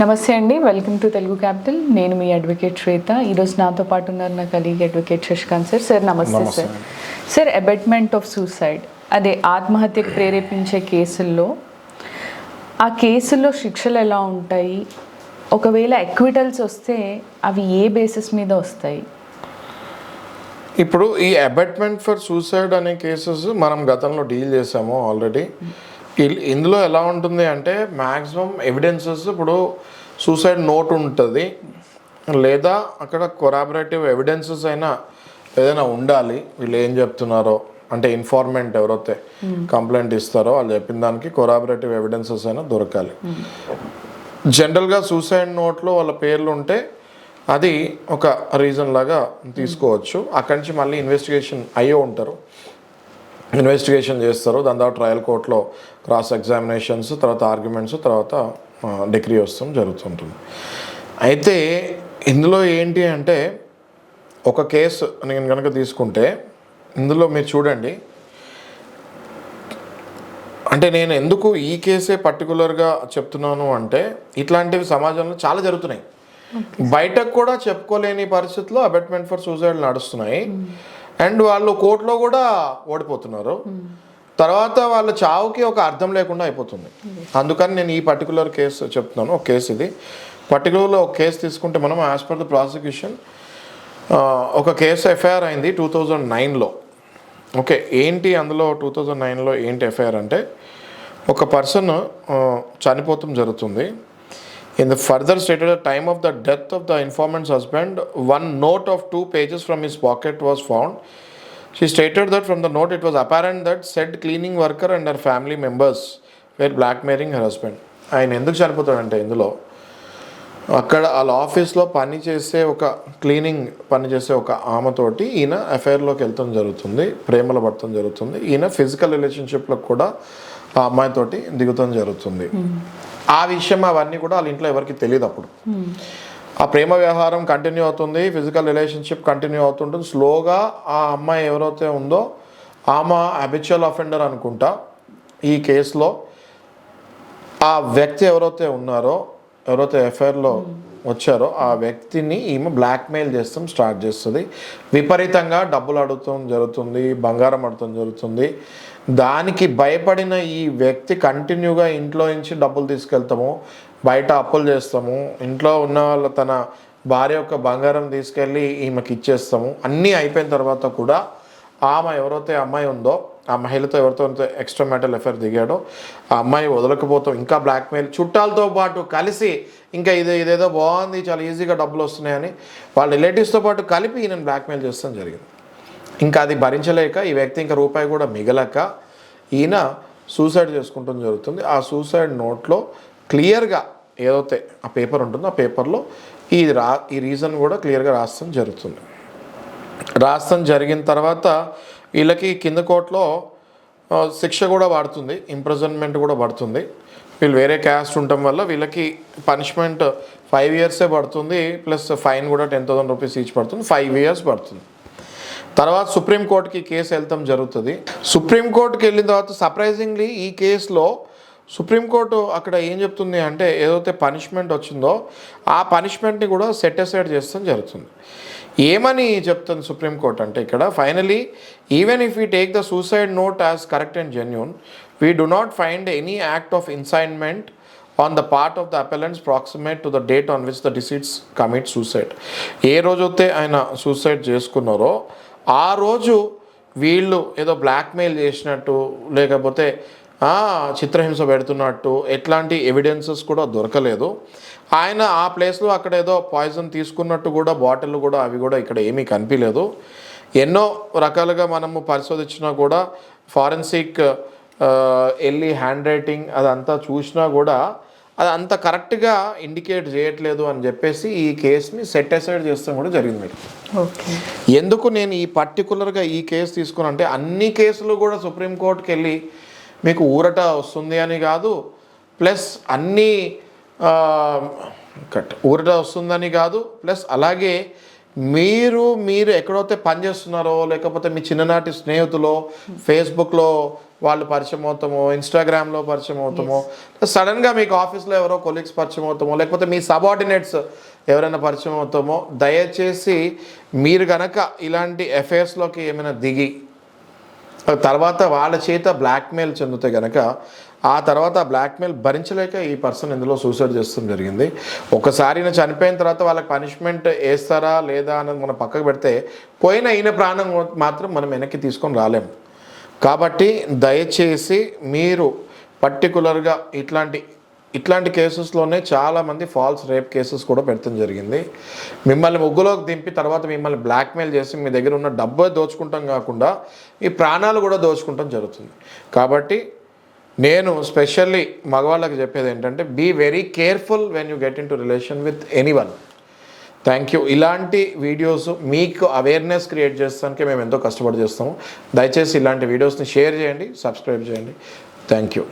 నమస్తే అండి, welcome to Telugu capital. నేను మీ అడ్వకేట్ శ్వేత. ఈరోజు నాతో పాటు ఉన్నారు నా colleague advocate Shashikant sir. Sir నమస్తే. Sir sir abetment of suicide, అదే ఆత్మహత్యకు ప్రేరేపించే కేసుల్లో ఆ కేసుల్లో శిక్షలు ఎలా ఉంటాయి? ఒకవేళ ఎక్విటల్స్ వస్తే అవి ఏ బేసిస్ మీద వస్తాయి? ఇప్పుడు ఈ అబెట్మెంట్ ఫర్ సూసైడ్ అనే కేసెస్ మనం గతంలో డీల్ చేసాము ఆల్రెడీ. ఇందులో ఎలా ఉంటుంది అంటే మ్యాక్సిమం ఎవిడెన్సెస్, ఇప్పుడు సూసైడ్ నోట్ ఉంటుంది లేదా అక్కడ కొరాబరేటివ్ ఎవిడెన్సెస్ అయినా ఏదైనా ఉండాలి. వీళ్ళు ఏం చెప్తున్నారో అంటే ఇన్ఫార్మెంట్ ఎవరైతే కంప్లైంట్ ఇస్తారో వాళ్ళు చెప్పిన దానికి కొరాబరేటివ్ ఎవిడెన్సెస్ అయినా దొరకాలి. జనరల్గా సూసైడ్ నోట్లో వాళ్ళ పేర్లు ఉంటే అది ఒక రీజన్ లాగా తీసుకోవచ్చు. అక్కడి నుంచి మళ్ళీ ఇన్వెస్టిగేషన్ అయ్యే ఉంటారు, ఇన్వెస్టిగేషన్ చేస్తారు. దాని తర్వాత ట్రయల్ కోర్టులో క్రాస్ ఎగ్జామినేషన్స్, తర్వాత ఆర్గ్యుమెంట్స్, తర్వాత డిగ్రీ వస్తాం జరుగుతుంటుంది. అయితే ఇందులో ఏంటి అంటే ఒక కేసు నేను కనుక తీసుకుంటే ఇందులో మీరు చూడండి, అంటే నేను ఎందుకు ఈ కేసే పర్టికులర్గా చెప్తున్నాను అంటే ఇట్లాంటివి సమాజంలో చాలా జరుగుతున్నాయి. బయటకు కూడా చెప్పుకోలేని పరిస్థితుల్లో అబెట్మెంట్ ఫర్ సూసైడ్ నడుస్తున్నాయి. అండ్ వాళ్ళు కోర్టులో కూడా ఓడిపోతున్నారు. తర్వాత వాళ్ళ చావుకి ఒక అర్థం లేకుండా అయిపోతుంది. అందుకని నేను ఈ పర్టికులర్ కేసు చెప్తున్నాను. ఒక కేసు ఇది పర్టికులర్లో ఒక కేసు తీసుకుంటే మనం యాజ్ పర్ ద ప్రాసిక్యూషన్ ఒక కేసు ఎఫ్ఐఆర్ అయింది 2009లో. ఓకే, ఏంటి అందులో 2009లో ఏంటి ఎఫ్ఐఆర్ అంటే ఒక పర్సన్ చనిపోవటం జరుగుతుంది. In the further stated, at the time of the death of the informant's husband, one note of 2 pages from his pocket was found. She stated that from the note it was apparent that said cleaning worker and her family members were blackmailing her husband. ఆయన ఎందుకు చనిపోతాడంటే ఇందులో అక్కడ వాళ్ళ ఆఫీస్లో పనిచేసే ఒక cleaning పనిచేసే ఒక ఆమెతోటి ఈయన అఫైర్లోకి వెళ్తాం జరుగుతుంది, ప్రేమలో పడటం జరుగుతుంది. ఈయన ఫిజికల్ రిలేషన్షిప్లో కూడా ఆ అమ్మాయితోటి దిగుతాం జరుగుతుంది. ఆ విషయం అవన్నీ కూడా వాళ్ళ ఇంట్లో ఎవరికి తెలియదు. అప్పుడు ఆ ప్రేమ వ్యవహారం కంటిన్యూ అవుతుంది, ఫిజికల్ రిలేషన్షిప్ కంటిన్యూ అవుతుంటుంది. స్లోగా ఆ అమ్మాయి ఎవరైతే ఉందో ఆమె హ్యాబిచువల్ అఫెండర్ అనుకుంటా ఈ కేసులో. ఆ వ్యక్తి ఎవరైతే ఉన్నారో, ఎవరైతే ఎఫ్ఐఆర్లో వచ్చారో ఆ వ్యక్తిని ఈమె బ్లాక్మెయిల్ చేస్తాం స్టార్ట్ చేస్తుంది. విపరీతంగా డబ్బులు అడుగుతాం జరుగుతుంది, బంగారం అడుగుతాం జరుగుతుంది. దానికి భయపడిన ఈ వ్యక్తి కంటిన్యూగా ఇంట్లో నుంచి డబ్బులు తీసుకెళ్తాము, బయట అప్పులు చేస్తాము, ఇంట్లో ఉన్న వాళ్ళ తన భార్య యొక్క బంగారం తీసుకెళ్ళి ఈమెకి ఇచ్చేస్తాము. అన్నీ అయిపోయిన తర్వాత కూడా ఆమె ఎవరైతే అమ్మాయి ఉందో ఆ మహిళతో ఎవరితో ఎక్స్ట్రా మ్యాటల్ ఎఫైర్ దిగాడో ఆ అమ్మాయి వదలకపోతాం, ఇంకా బ్లాక్మెయిల్, చుట్టాలతో పాటు కలిసి ఇంకా ఇదేదో బాగుంది, చాలా ఈజీగా డబ్బులు వస్తున్నాయని వాళ్ళ రిలేటివ్స్తో పాటు కలిపి ఈయన బ్లాక్మెయిల్ చేస్తాం జరిగింది. ఇంకా అది భరించలేక ఈ వ్యక్తి ఇంకా రూపాయి కూడా మిగలక ఈయన సూసైడ్ చేసుకుంటం జరుగుతుంది. ఆ సూసైడ్ నోట్లో క్లియర్గా ఏదైతే ఆ పేపర్ ఉంటుందో ఆ పేపర్లో ఈ రీజన్ కూడా క్లియర్గా రాస్తాం జరుగుతుంది. రాస్తాం జరిగిన తర్వాత వీళ్ళకి కింద కోర్టులో శిక్ష కూడా పడుతుంది, ఇంప్రిజన్మెంట్ కూడా పడుతుంది. వీళ్ళు వేరే క్యాస్ట్ ఉండటం వల్ల వీళ్ళకి పనిష్మెంట్ 5 years పడుతుంది, ప్లస్ ఫైన్ కూడా 10,000 rupees ఈచ్ పడుతుంది. 5 years పడుతుంది. తర్వాత సుప్రీంకోర్టుకి కేసు వెళ్తాం జరుగుతుంది. సుప్రీంకోర్టుకి వెళ్ళిన తర్వాత సర్ప్రైజింగ్లీ ఈ కేసులో సుప్రీంకోర్టు అక్కడ ఏం చెప్తుంది అంటే ఏదైతే పనిష్మెంట్ వచ్చిందో ఆ పనిష్మెంట్ని కూడా సెట్ అసైడ్ చేస్తాం జరుగుతుంది. ఏమని చెప్తుంది సుప్రీంకోర్టు అంటే ఇక్కడ finally even if we take the suicide note as correct and genuine, we do not find any act of incitement on the part of the appellants proximate to the date on which the deceased commit suicide. ఏ రోజైతే ఆయన suicide చేసుకున్నారో ఆ రోజు వీళ్ళు ఏదో blackmail చేసినట్టు లేకపోతే చిత్రహింస పెడుతున్నట్టు ఎట్లాంటి ఎవిడెన్సెస్ కూడా దొరకలేదు. ఆయన ఆ ప్లేస్లో అక్కడ ఏదో పాయిజన్ తీసుకున్నట్టు కూడా బాటిల్ కూడా అవి కూడా ఇక్కడ ఏమీ కనిపించలేదు. ఎన్నో రకాలుగా మనము పరిశోధించినా కూడా ఫారెన్సిక్ వెళ్ళి హ్యాండ్ రైటింగ్ అదంతా చూసినా కూడా అది అంత కరెక్ట్గా ఇండికేట్ చేయట్లేదు అని చెప్పేసి ఈ కేసుని సెట్ అసైడ్ చేస్తాం కూడా జరిగింది. మీరు ఎందుకు నేను ఈ పర్టికులర్గా ఈ కేసు తీసుకున్నా అంటే అన్ని కేసులు కూడా సుప్రీంకోర్టుకి వెళ్ళి మీకు ఊరట వస్తుంది అని కాదు, ప్లస్ అన్నీ ఊరట వస్తుందని కాదు, ప్లస్ అలాగే మీరు ఎక్కడైతే పనిచేస్తున్నారో లేకపోతే మీ చిన్ననాటి స్నేహితులో ఫేస్బుక్లో వాళ్ళు పరిచయం అవుతామో, ఇన్స్టాగ్రామ్లో పరిచయం అవుతామో, సడన్గా మీకు ఆఫీస్లో ఎవరో కొలీగ్స్ పరిచయం అవుతామో, లేకపోతే మీ సబార్డినేట్స్ ఎవరైనా పరిచయం అవుతామో, దయచేసి మీరు గనక ఇలాంటి అఫైర్స్లోకి ఏమైనా దిగి తర్వాత వాళ్ళ చేత బ్లాక్మెయిల్ చెందితే కనుక ఆ తర్వాత బ్లాక్మెయిల్ భరించలేక ఈ పర్సన్ ఇందులో సూసైడ్ చేస్తాం జరిగింది. ఒకసారి ఈయన చనిపోయిన తర్వాత వాళ్ళకి పనిష్మెంట్ వేస్తారా లేదా అన్నది మనం పక్కకు పెడితే పోయిన ఈయన ప్రాణం మాత్రం మనం వెనక్కి తీసుకొని రాలేము. కాబట్టి దయచేసి మీరు పర్టికులర్గా ఇట్లాంటి కేసెస్లోనే చాలామంది ఫాల్స్ రేప్ కేసెస్ కూడా పెట్టడం జరిగింది. మిమ్మల్ని ముగ్గులోకి దింపి తర్వాత మిమ్మల్ని బ్లాక్మెయిల్ చేసి మీ దగ్గర ఉన్న డబ్బు దోచుకుంటాం కాకుండా మీ ప్రాణాలు కూడా దోచుకుంటాం జరుగుతుంది. కాబట్టి నేను స్పెషల్లీ మగవాళ్ళకి చెప్పేది ఏంటంటే be very careful when you get into relation with anyone. Thank you. ఇలాంటి వీడియోస్ మీకు అవేర్నెస్ క్రియేట్ చేస్తానికి మేము ఎంతో కష్టపడి చేస్తాము. దయచేసి ఇలాంటి వీడియోస్ని షేర్ చేయండి, సబ్స్క్రైబ్ చేయండి. Thank you.